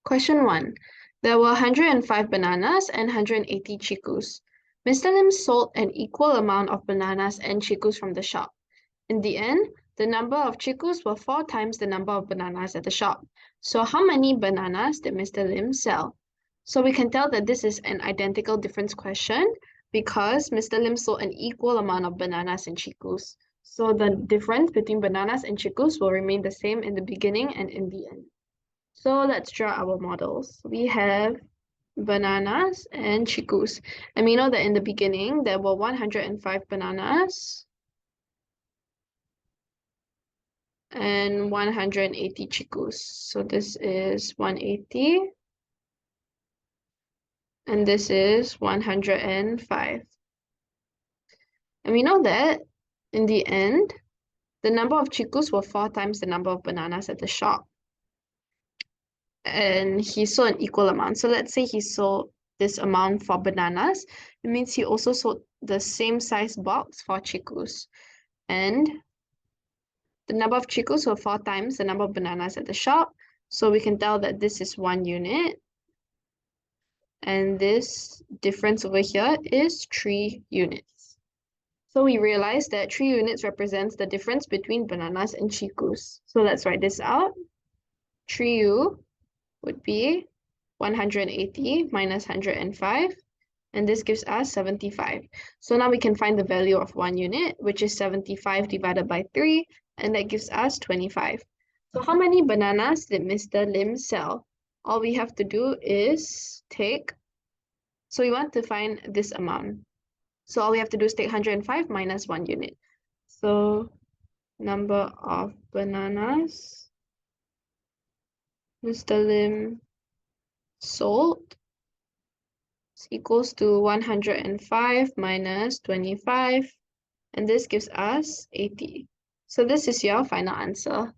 Question 1. There were 105 bananas and 180 chikus. Mr. Lim sold an equal amount of bananas and chikus from the shop. In the end, the number of chikus were 4 times the number of bananas at the shop. So how many bananas did Mr. Lim sell? So we can tell that this is an identical difference question because Mr. Lim sold an equal amount of bananas and chikus. So the difference between bananas and chikus will remain the same in the beginning and in the end. So let's draw our models. We have bananas and chikus. And we know that in the beginning, there were 105 bananas and 180 chikus. So this is 180 and this is 105. And we know that in the end, the number of chikus were 4 times the number of bananas at the shop. And he sold an equal amount. So let's say he sold this amount for bananas. It means he also sold the same size box for chikus. And the number of chikus were 4 times the number of bananas at the shop. So we can tell that this is 1 unit. And this difference over here is 3 units. So we realize that 3 units represents the difference between bananas and chikus. So let's write this out. 3U would be 180 minus 105, and this gives us 75. So now we can find the value of 1 unit, which is 75 divided by 3, and that gives us 25. So how many bananas did Mr. Lim sell? All we have to do is so we want to find this amount. So all we have to do is take 105 minus 1 unit. So number of bananas Mr. Lim sold is equals to 105 minus 25, and this gives us 80. So this is your final answer.